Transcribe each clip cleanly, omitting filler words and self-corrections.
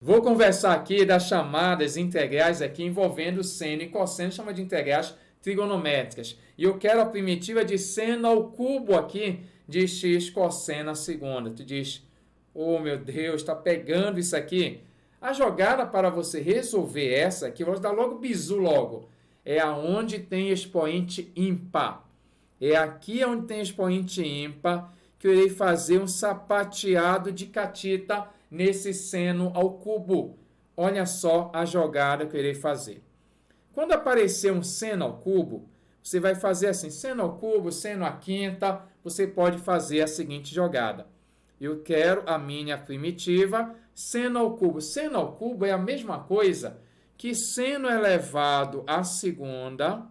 Vou conversar aqui das chamadas integrais aqui envolvendo seno e cosseno, chama de integrais trigonométricas. E eu quero a primitiva de seno ao cubo aqui de x cosseno à segunda. Tu diz, oh meu Deus, está pegando isso aqui. A jogada para você resolver essa aqui, eu vou dar logo bizu logo. É aonde tem expoente ímpar. É aqui onde tem expoente ímpar que eu irei fazer um sapateado de catita nesse seno ao cubo. Olha só a jogada que eu irei fazer. Quando aparecer um seno ao cubo, você vai fazer assim, seno ao cubo, seno à quinta, você pode fazer a seguinte jogada. Eu quero a minha primitiva, seno ao cubo. Seno ao cubo é a mesma coisa que seno elevado à segunda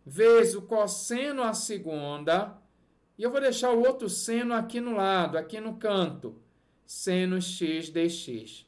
vezes o cosseno à segunda, e eu vou deixar o outro seno aqui no lado, aqui no canto. Seno x dx.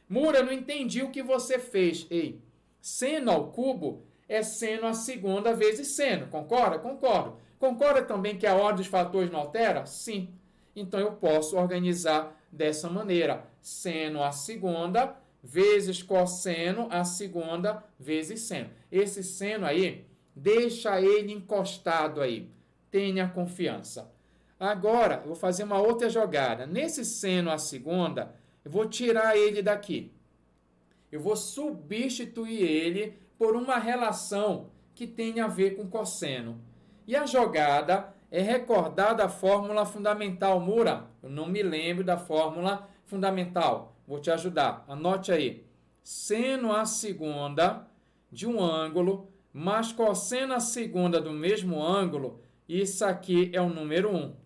Mura, eu não entendi o que você fez. Ei, seno ao cubo é seno à segunda vezes seno. Concorda? Concordo. Concorda também que a ordem dos fatores não altera? Sim. Então eu posso organizar dessa maneira. Seno à segunda vezes cosseno à segunda vezes seno. Esse seno aí, deixa ele encostado aí. Tenha confiança. Agora, eu vou fazer uma outra jogada. Nesse seno à segunda, eu vou tirar ele daqui. Eu vou substituir ele por uma relação que tenha a ver com cosseno. E a jogada é recordar da fórmula fundamental. Mura, eu não me lembro da fórmula fundamental. Vou te ajudar. Anote aí. Seno à segunda de um ângulo mais cosseno à segunda do mesmo ângulo. Isso aqui é o número 1.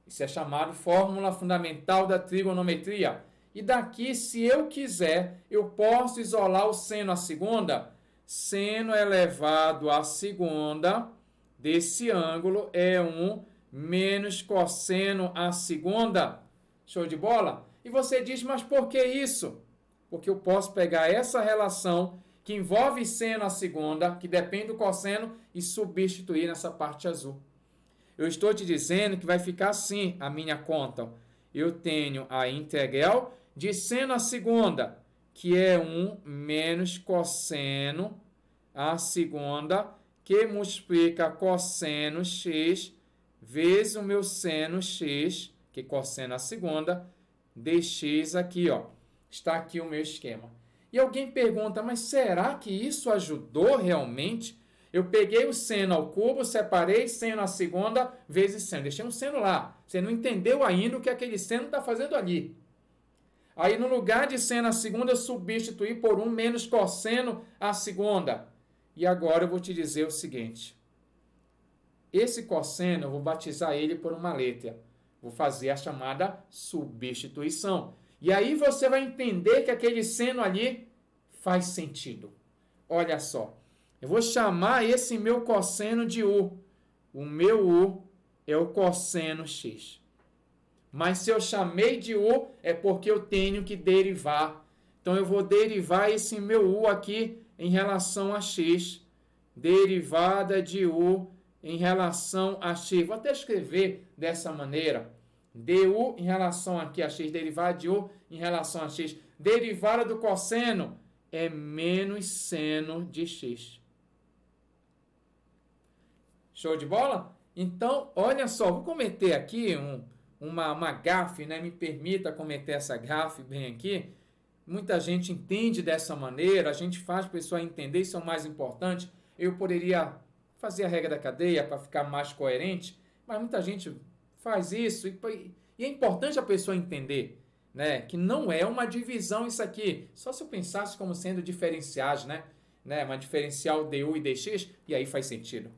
Isso é chamado fórmula fundamental da trigonometria. E daqui, se eu quiser, eu posso isolar o seno à segunda. Seno elevado à segunda desse ângulo é 1 menos cosseno à segunda. Show de bola? E você diz, mas por que isso? Porque eu posso pegar essa relação que envolve seno à segunda, que depende do cosseno, e substituir nessa parte azul. Eu estou te dizendo que vai ficar assim a minha conta. Eu tenho a integral de seno à segunda, que é 1 menos cosseno à segunda, que multiplica cosseno x vezes o meu seno x, que é cosseno à segunda, dx aqui, ó. Está aqui o meu esquema. E alguém pergunta, mas será que isso ajudou realmente? Eu peguei o seno ao cubo, separei seno à segunda vezes seno. Deixei um seno lá. Você não entendeu ainda o que aquele seno está fazendo ali. Aí, no lugar de seno à segunda, eu substituí por 1 menos cosseno à segunda. E agora eu vou te dizer o seguinte. Esse cosseno, eu vou batizar ele por uma letra. Vou fazer a chamada substituição. E aí você vai entender que aquele seno ali faz sentido. Olha só. Eu vou chamar esse meu cosseno de U. O meu U é o cosseno x. Mas se eu chamei de U, é porque eu tenho que derivar. Então, eu vou derivar esse meu U aqui em relação a x. Derivada de U em relação a x. Vou até escrever dessa maneira. du em relação aqui a x. Derivada de U em relação a x. Derivada do cosseno é menos seno de x. Show de bola? Então, olha só, vou cometer aqui uma gafe, né? Me permita cometer essa gafe bem aqui. Muita gente entende dessa maneira, a gente faz a pessoa entender, isso é o mais importante. Eu poderia fazer a regra da cadeia para ficar mais coerente, mas muita gente faz isso e é importante a pessoa entender, né? Que não é uma divisão isso aqui. Só se eu pensasse como sendo diferenciais, né? Uma diferencial du e dx, e aí faz sentido.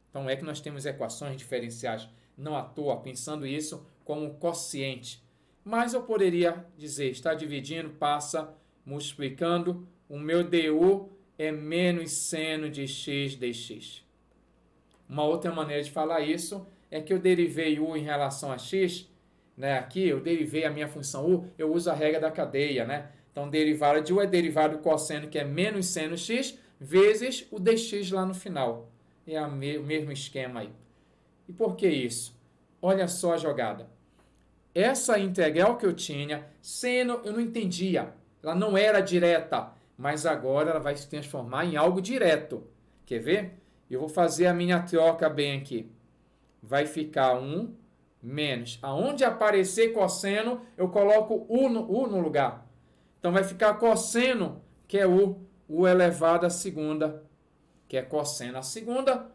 Então, é que nós temos equações diferenciais, não à toa, pensando isso como quociente. Mas eu poderia dizer, está dividindo, passa multiplicando, o meu du é menos seno de x dx. Uma outra maneira de falar isso é que eu derivei u em relação a x, né? Aqui eu derivei a minha função u, eu uso a regra da cadeia, né? Então, derivada de u é derivada do cosseno, que é menos seno x, vezes o dx lá no final. É o mesmo esquema aí. E por que isso? Olha só a jogada. essa integral que eu tinha, seno, eu não entendia. Ela não era direta, mas agora ela vai se transformar em algo direto. Quer ver? Eu vou fazer a minha troca bem aqui. Vai ficar 1 menos. Aonde aparecer cosseno, eu coloco U no lugar. Então vai ficar cosseno, que é U elevado à segunda, que é cosseno à segunda,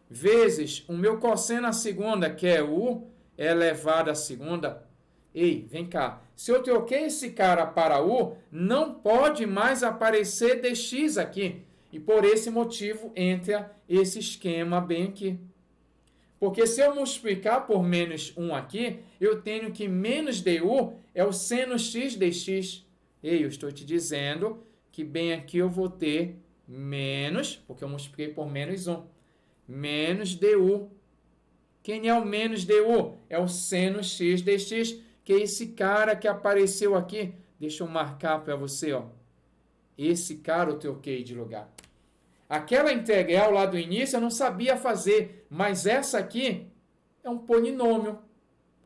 vezes o meu cosseno à segunda, que é U elevado à segunda. Ei, vem cá. Se eu troquei esse cara para U, não pode mais aparecer dx aqui. E por esse motivo entra esse esquema bem aqui. Porque se eu multiplicar por menos 1 aqui, eu tenho que menos du é o seno x dx. Ei, eu estou te dizendo que bem aqui eu vou ter menos, porque eu multipliquei por menos 1, menos du. Quem é o menos du? É o seno x dx, que é esse cara que apareceu aqui. Deixa eu marcar para você, ó. Esse cara eu troquei de lugar. Aquela integral lá do início eu não sabia fazer, mas essa aqui é um polinômio.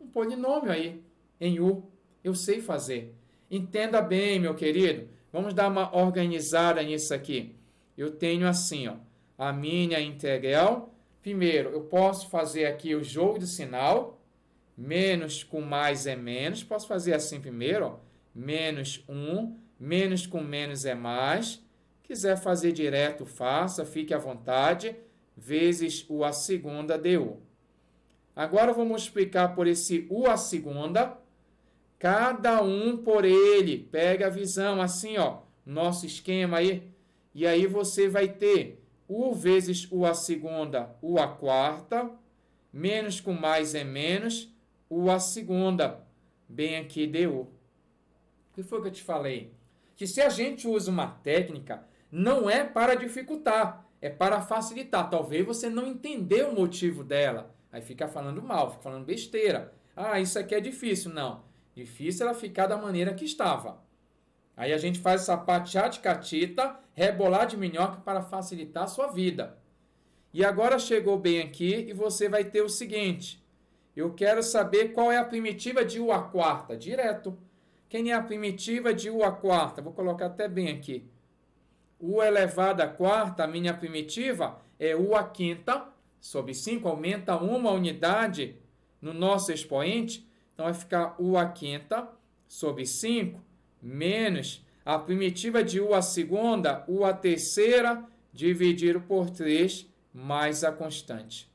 Um polinômio aí, em U. Eu sei fazer. Entenda bem, meu querido. Vamos dar uma organizada nisso aqui. Eu tenho assim, ó, a minha integral. Primeiro, eu posso fazer aqui o jogo de sinal. Menos com mais é menos. Posso fazer assim primeiro, ó. Menos 1, menos com menos é mais. Quiser fazer direto, faça, fique à vontade. Vezes U à segunda du. Agora, eu vou multiplicar por esse U à segunda. Cada um por ele. Pega a visão assim, ó. Nosso esquema aí. E aí, você vai ter U vezes U à segunda, U à quarta. Menos com mais é menos. U à segunda. Bem aqui, du. O que foi que eu te falei? Que se a gente usa uma técnica, não é para dificultar, é para facilitar. Talvez você não entendeu o motivo dela. Aí fica falando mal, fica falando besteira. Ah, isso aqui é difícil. Não. Difícil ela ficar da maneira que estava. Aí a gente faz essa patiá de catita, rebolar de minhoca para facilitar a sua vida. E agora chegou bem aqui e você vai ter o seguinte. Eu quero saber qual é a primitiva de U à quarta. Direto. Quem é a primitiva de U à quarta? Vou colocar até bem aqui. U elevado à quarta, a minha primitiva, é U à quinta, sobre 5, aumenta uma unidade no nosso expoente. Então, vai ficar U à quinta sobre 5, menos a primitiva de U à segunda, U à terceira, dividido por 3, mais a constante.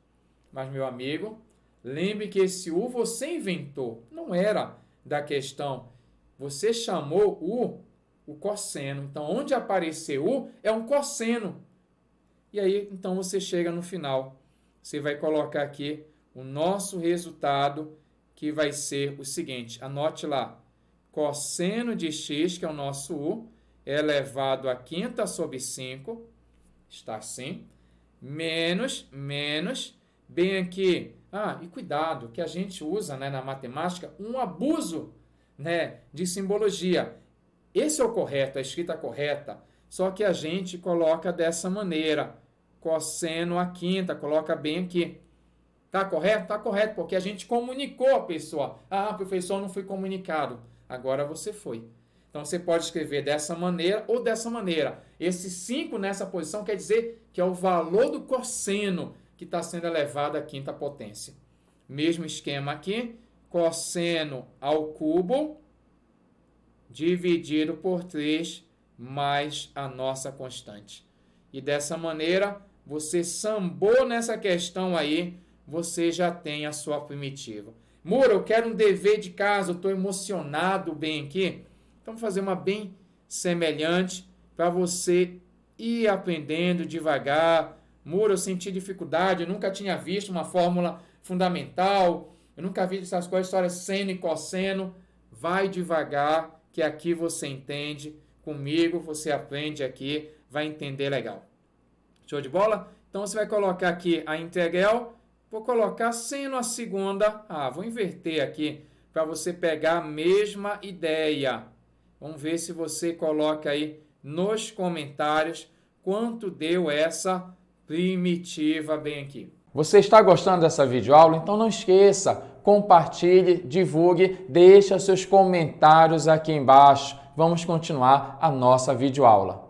Mas, meu amigo, lembre que esse U você inventou, não era da questão. Você chamou o cosseno. Então, onde apareceu U é um cosseno. E aí, então, você chega no final. Você vai colocar aqui o nosso resultado, que vai ser o seguinte. Anote lá. Cosseno de x, que é o nosso U, elevado à quinta sobre 5. Está assim. Menos, bem aqui. E cuidado, que a gente usa, né, na matemática, um abuso, né, de simbologia. Esse é o correto, a escrita correta, só que a gente coloca dessa maneira, cosseno à quinta, coloca bem aqui. Tá correto? Tá correto, porque a gente comunicou a pessoa. Professor, não fui comunicado. Agora você foi. Então, você pode escrever dessa maneira ou dessa maneira. Esse 5 nessa posição quer dizer que é o valor do cosseno que está sendo elevado à quinta potência. Mesmo esquema aqui, cosseno ao cubo, dividido por 3, mais a nossa constante. E dessa maneira, você sambou nessa questão aí, você já tem a sua primitiva. Mura, eu quero um dever de casa, eu estou emocionado bem aqui. Então, vou fazer uma bem semelhante para você ir aprendendo devagar. Mura, eu senti dificuldade, eu nunca tinha visto uma fórmula fundamental, eu nunca vi essas coisas, história seno e cosseno. Vai devagar, que aqui você entende. Comigo, você aprende aqui, vai entender legal. Show de bola? Então, você vai colocar aqui a integral. Vou colocar seno à segunda. Vou inverter aqui para você pegar a mesma ideia. Vamos ver se você coloca aí nos comentários quanto deu essa primitiva bem aqui. Você está gostando dessa videoaula? Então não esqueça, compartilhe, divulgue, deixe seus comentários aqui embaixo. Vamos continuar a nossa videoaula.